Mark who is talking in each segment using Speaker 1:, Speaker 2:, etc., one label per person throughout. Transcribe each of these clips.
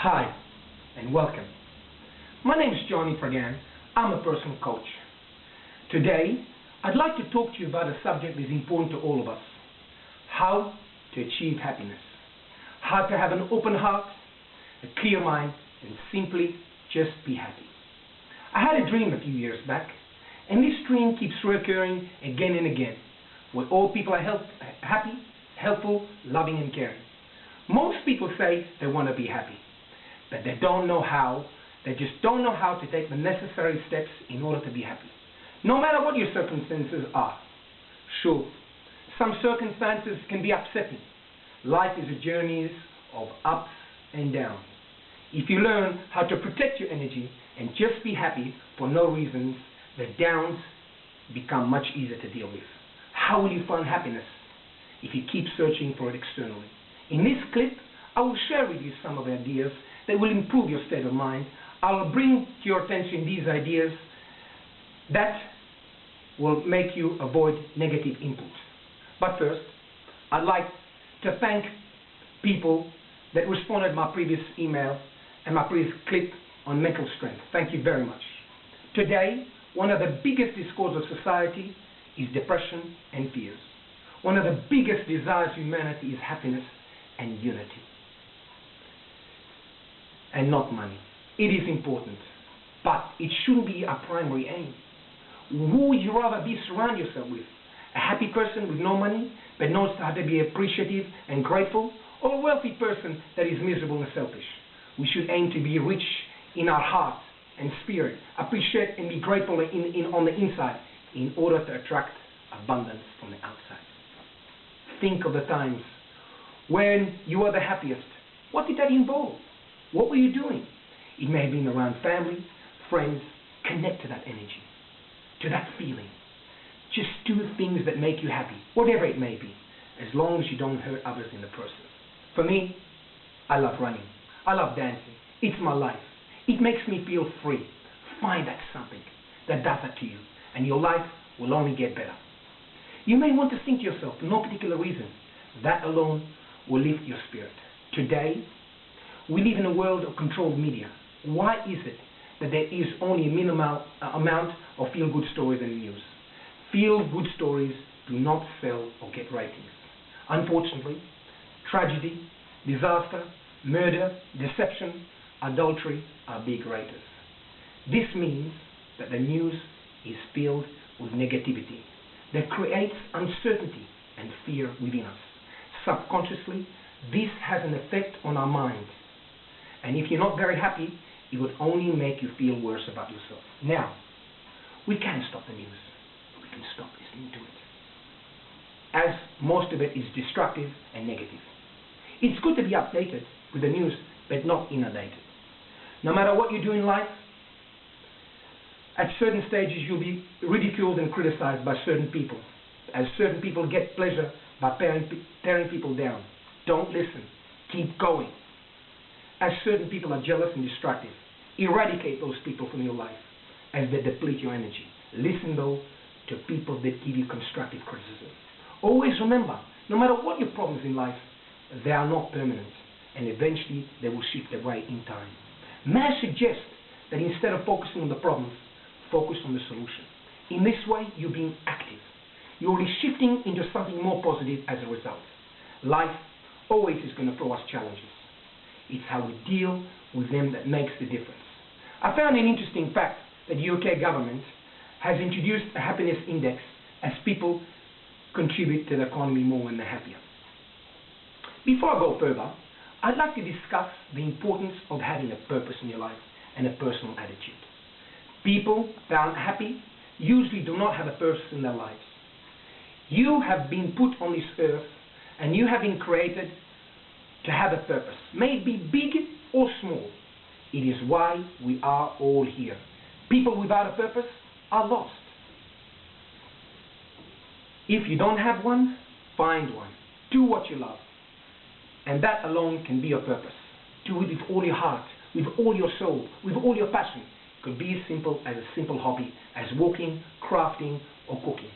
Speaker 1: Hi, and welcome. My name is Johnny Pragan. I'm a personal coach. Today, I'd like to talk to you about a subject that is important to all of us. How to achieve happiness. How to have an open heart, a clear mind, and simply just be happy. I had a dream a few years back, and this dream keeps recurring again and again, where all people are happy, helpful, loving, and caring. Most people say they want to be happy, but they don't know how. They just don't know how to take the necessary steps in order to be happy. No matter what your circumstances are. Sure, some circumstances can be upsetting. Life is a journey of ups and downs. If you learn how to protect your energy and just be happy for no reasons, the downs become much easier to deal with. How will you find happiness if you keep searching for it externally? In this clip, I will share with you some of the ideas that will improve your state of mind. I'll bring to your attention these ideas that will make you avoid negative input. But first, I'd like to thank people that responded to my previous email and my previous clip on mental strength. Thank you very much. Today, one of the biggest discords of society is depression and fears. One of the biggest desires of humanity is happiness and unity, and not money. It is important, but it shouldn't be our primary aim. Who would you rather surround yourself with? A happy person with no money, but knows how to be appreciative and grateful, or a wealthy person that is miserable and selfish? We should aim to be rich in our heart and spirit, appreciate and be grateful on the inside in order to attract abundance from the outside. Think of the times when you were the happiest. What did that involve? What were you doing? It may have been around family, friends. Connect to that energy, to that feeling. Just do things that make you happy, whatever it may be, as long as you don't hurt others in the process. For me, I love running. I love dancing. It's my life. It makes me feel free. Find that something that does that to you, and your life will only get better. You may want to think to yourself, for no particular reason. That alone will lift your spirit. Today, we live in a world of controlled media. Why is it that there is only a minimal amount of feel-good stories in the news? Feel-good stories do not sell or get ratings. Unfortunately, tragedy, disaster, murder, deception, adultery are big raters. This means that the news is filled with negativity that creates uncertainty and fear within us. Subconsciously, this has an effect on our mind. And if you're not very happy, it would only make you feel worse about yourself. Now, we can stop the news, but we can stop listening to it, as most of it is destructive and negative. It's good to be updated with the news, but not inundated. No matter what you do in life, at certain stages you'll be ridiculed and criticized by certain people, as certain people get pleasure by tearing people down. Don't listen. Keep going. As certain people are jealous and destructive, eradicate those people from your life as they deplete your energy. Listen, though, to people that give you constructive criticism. Always remember, no matter what your problems in life, they are not permanent, and eventually they will shift away in time. May I suggest that instead of focusing on the problems, focus on the solution. In this way, you're being active. You're really shifting into something more positive as a result. Life always is going to throw us challenges. It's how we deal with them that makes the difference. I found an interesting fact that the UK government has introduced a happiness index as people contribute to the economy more when they're happier. Before I go further, I'd like to discuss the importance of having a purpose in your life and a personal attitude. People that aren't happy usually do not have a purpose in their lives. You have been put on this earth and you have been created to have a purpose. May it be big or small. It is why we are all here. People without a purpose are lost. If you don't have one, find one. Do what you love. And that alone can be your purpose. Do it with all your heart, with all your soul, with all your passion. It could be as simple as a simple hobby as walking, crafting, or cooking.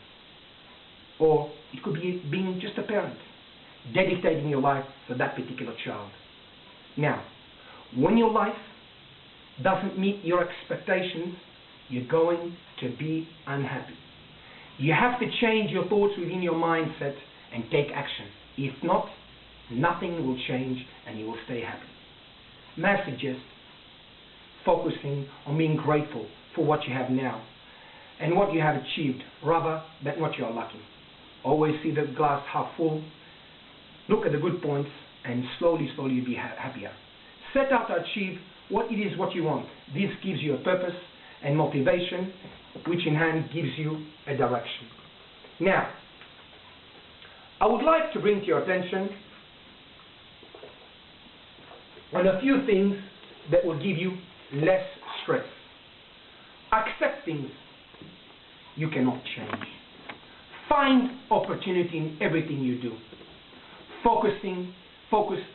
Speaker 1: Or it could be being just a parent, dedicating your life to that particular child. Now, When your life doesn't meet your expectations, you're going to be unhappy. You have to change your thoughts within your mindset and take action. If not, nothing will change and you will stay happy. May I suggest focusing on being grateful for what you have now and what you have achieved rather than what you are lacking. Always see the glass half full, look at the good points, and slowly you'll be happier. Set out to achieve what it is what you want. This gives you a purpose and motivation, which in hand gives you a direction. Now, I would like to bring to your attention on a few things that will give you less stress. Accept things you cannot change. Find opportunity in everything you do. Focus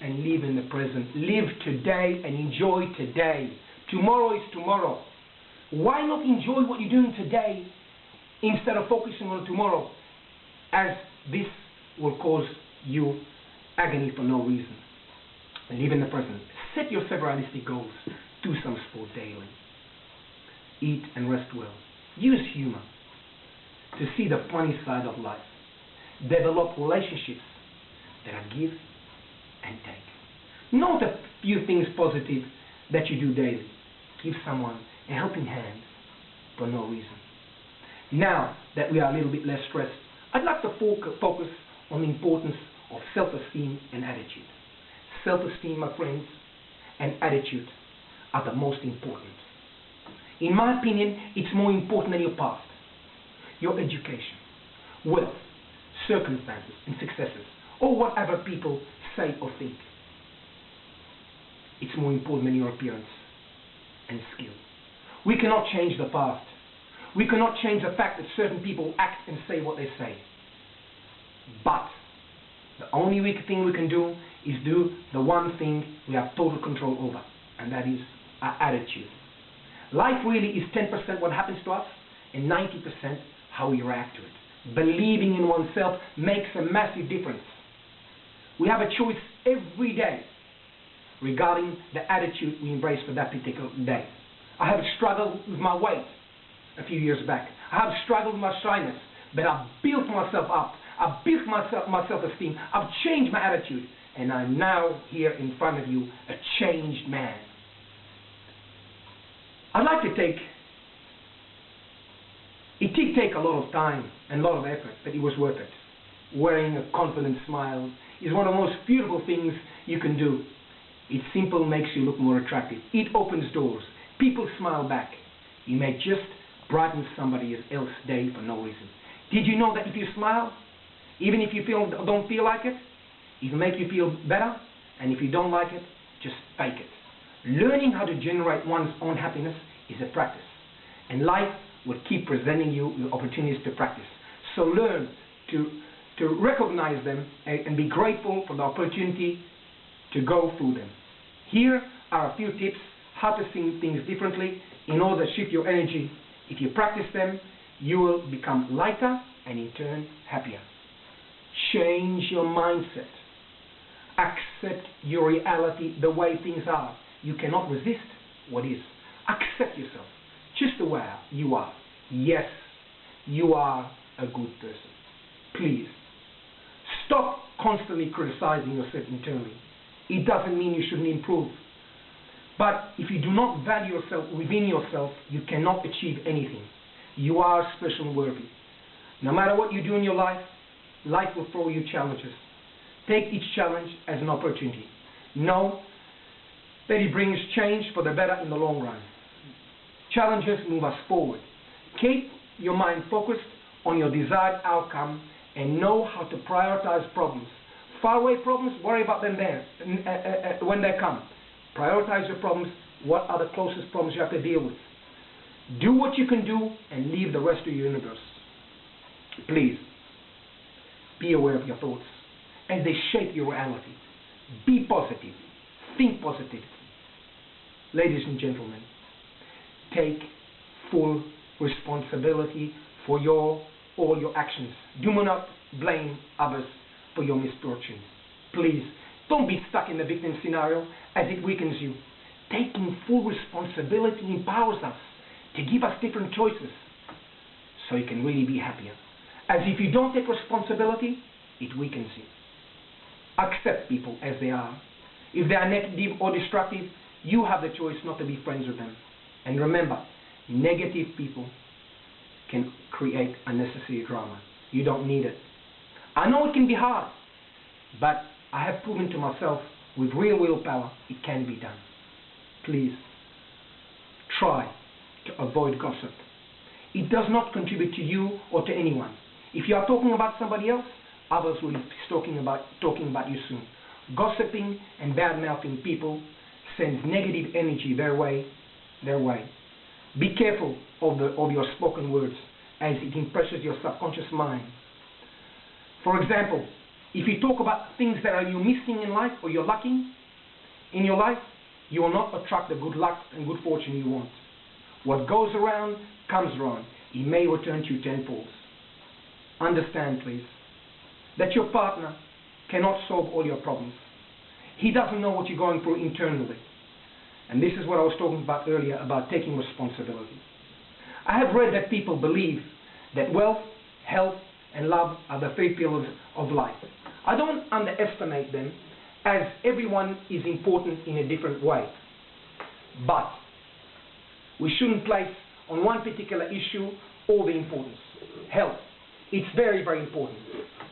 Speaker 1: and live in the present. Live today and enjoy today. Tomorrow is tomorrow. Why not enjoy what you're doing today instead of focusing on tomorrow, as this will cause you agony for no reason. Live in the present. Set yourself realistic goals. Do some sport daily. Eat and rest well. Use humor to see the funny side of life. Develop relationships that are give and take. Note a few things positive that you do daily. Give someone a helping hand for no reason. Now that we are a little bit less stressed, I'd like to focus on the importance of self-esteem and attitude. Self-esteem, my friends, and attitude are the most important. In my opinion, it's more important than your past, your education, wealth, circumstances, and successes, or whatever people say or think. It's more important than your appearance and skill. We cannot change the past. We cannot change the fact that certain people act and say what they say. But the only thing we can do is do the one thing we have total control over, and that is our attitude. Life really is 10% what happens to us and 90% how we react to it. Believing in oneself makes a massive difference. We have a choice every day regarding the attitude we embrace for that particular day. I have struggled with my weight a few years back. I have struggled with my shyness, but I've built myself up. I've built my self-esteem. I've changed my attitude, and I'm now here in front of you, a changed man. I'd like to it did take a lot of time and a lot of effort, but it was worth it. Wearing a confident smile is one of the most beautiful things you can do. It simply makes you look more attractive. It opens doors. People smile back. You may just brighten somebody else's day for no reason. Did you know that if you smile, even if you don't feel like it will make you feel better, and if you don't like it, just fake it. Learning how to generate one's own happiness is a practice, and life will keep presenting you with opportunities to practice. So learn to recognize them and be grateful for the opportunity to go through them. Here are a few tips how to see things differently in order to shift your energy. If you practice them, you will become lighter and in turn happier. Change your mindset. Accept your reality the way things are. You cannot resist what is. Accept yourself just the way you are. Yes, you are a good person. Please, stop constantly criticizing yourself internally. It doesn't mean you shouldn't improve. But if you do not value yourself within yourself, you cannot achieve anything. You are special and worthy. No matter what you do in your life, life will throw you challenges. Take each challenge as an opportunity. Know that it brings change for the better in the long run. Challenges move us forward. Keep your mind focused on your desired outcome and know how to prioritize problems. Faraway problems, worry about them when they come. Prioritize your problems. What are the closest problems you have to deal with? Do what you can do and leave the rest of your universe. Please, be aware of your thoughts as they shape your reality. Be positive. Think positively. Ladies and gentlemen, take full responsibility for all your actions. Do not blame others for your misfortunes. Please, don't be stuck in the victim scenario as it weakens you. taking full responsibility empowers us to give us different choices so you can really be happier. As if you don't take responsibility, it weakens you. Accept people as they are. If they are negative or destructive, you have the choice not to be friends with them. And remember, negative people can create unnecessary drama. You don't need it. I know it can be hard, but I have proven to myself with real willpower it can be done. Please, try to avoid gossip. It does not contribute to you or to anyone. If you are talking about somebody else, others will be talking about you soon. Gossiping and bad-mouthing people sends negative energy their way. Be careful of your spoken words, as it impresses your subconscious mind. For example, if you talk about things that you're missing in life or you're lacking in your life, you will not attract the good luck and good fortune you want. What goes around comes around. It may return to you tenfold. Understand, please, that your partner cannot solve all your problems. He doesn't know what you're going through internally. And this is what I was talking about earlier, about taking responsibility. I have read that people believe that wealth, health, and love are the three pillars of life. I don't underestimate them, as everyone is important in a different way. But we shouldn't place on one particular issue all the importance. Health. It's very, very important.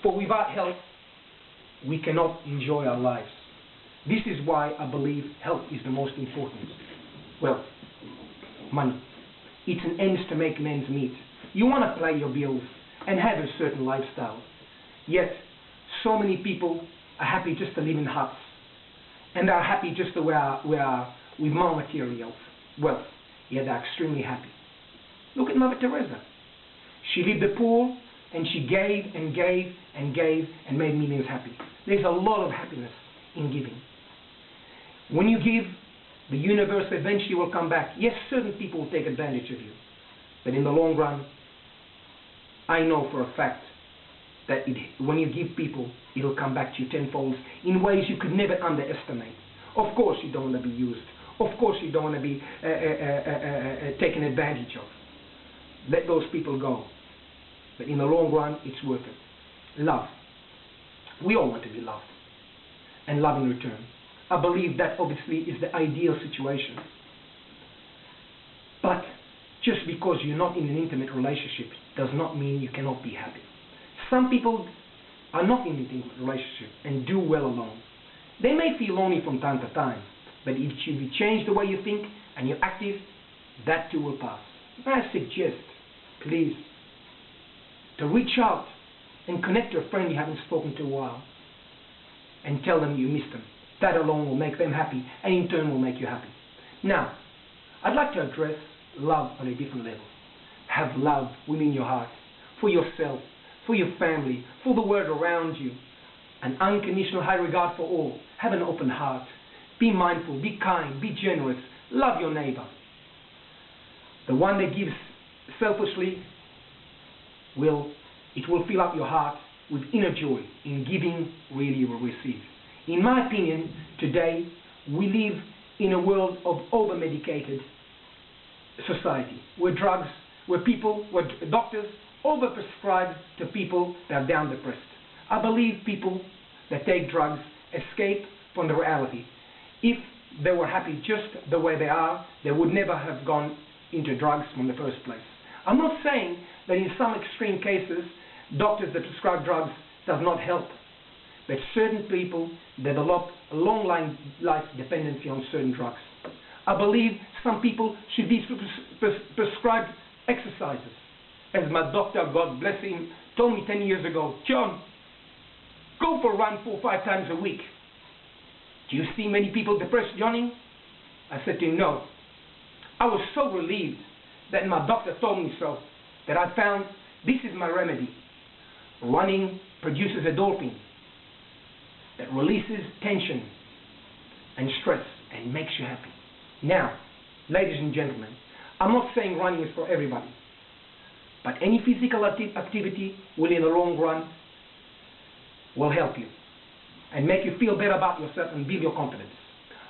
Speaker 1: For without health, we cannot enjoy our lives. This is why I believe health is the most important. Wealth. Money. It's an ends to make ends meet. You want to pay your bills and have a certain lifestyle. Yet, so many people are happy just to live in huts. And are happy just to with more material wealth. Yet they're extremely happy. Look at Mother Teresa. She lived the poor, and she gave and gave and gave and made millions happy. There's a lot of happiness in giving. When you give, the universe eventually will come back. Yes, certain people will take advantage of you. But in the long run, I know for a fact that when you give people, it'll come back to you tenfold in ways you could never underestimate. Of course you don't want to be used. Of course you don't want to be taken advantage of. Let those people go. But in the long run, it's worth it. Love. We all want to be loved. And love in return. I believe that obviously is the ideal situation. But just because you're not in an intimate relationship does not mean you cannot be happy. Some people are not in an intimate relationship and do well alone. They may feel lonely from time to time, but if you change the way you think and you're active, that too will pass. I suggest, please, to reach out and connect to a friend you haven't spoken to in a while and tell them you miss them. That alone will make them happy, and in turn will make you happy. Now, I'd like to address love on a different level. Have love within your heart, for yourself, for your family, for the world around you. An unconditional high regard for all. Have an open heart. Be mindful, be kind, be generous. Love your neighbor. The one that gives selfishly will fill up your heart with inner joy. In giving, really you will receive. In my opinion, today we live in a world of over-medicated society, where doctors over-prescribe to people that are down depressed. I believe people that take drugs escape from the reality. If they were happy just the way they are, they would never have gone into drugs from the first place. I'm not saying that in some extreme cases, doctors that prescribe drugs does not help. But certain people develop a long life dependency on certain drugs. I believe some people should be prescribed exercises. As my doctor, God bless him, told me 10 years ago, John, go for a run 4 or 5 times a week. Do you see many people depressed, Johnny? I said to him, no. I was so relieved that my doctor told me so, that I found this is my remedy. Running produces endorphin that releases tension and stress and makes you happy. Now, ladies and gentlemen, I'm not saying running is for everybody, but any physical activity will in the long run will help you and make you feel better about yourself and build your confidence.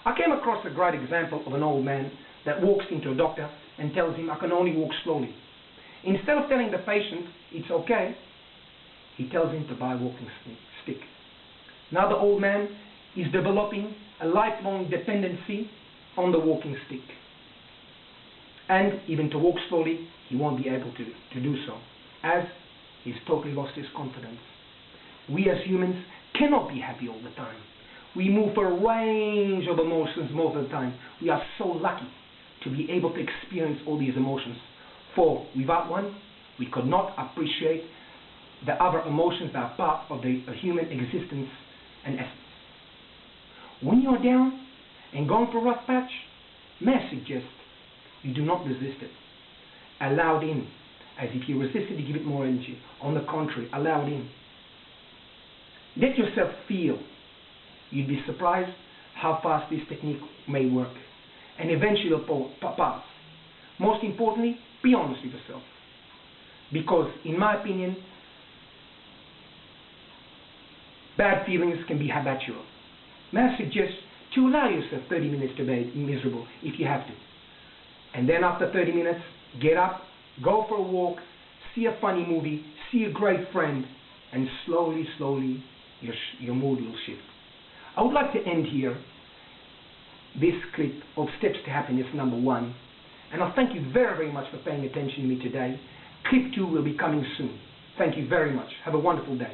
Speaker 1: I came across a great example of an old man that walks into a doctor and tells him, I can only walk slowly. Instead of telling the patient it's okay, he tells him to buy a walking stick. Now the old man is developing a lifelong dependency on the walking stick. And even to walk slowly, he won't be able to do so, as he's totally lost his confidence. We as humans cannot be happy all the time. We move for a range of emotions most of the time. We are so lucky to be able to experience all these emotions. For without one, we could not appreciate the other emotions that are part of the human existence and essence. When you're down and going for a rough patch, may I suggest you do not resist it. Allow it in. As if you resist it, you give it more energy. On the contrary, allow it in. Let yourself feel. You'd be surprised how fast this technique may work. And eventually it'll pass. Most importantly, be honest with yourself. Because, in my opinion, bad feelings can be habitual. May I suggest to allow yourself 30 minutes to be miserable if you have to. And then after 30 minutes, get up, go for a walk, see a funny movie, see a great friend, and slowly, slowly, your mood will shift. I would like to end here this clip of Steps to Happiness #1. And I thank you very, very much for paying attention to me today. Clip 2 will be coming soon. Thank you very much. Have a wonderful day.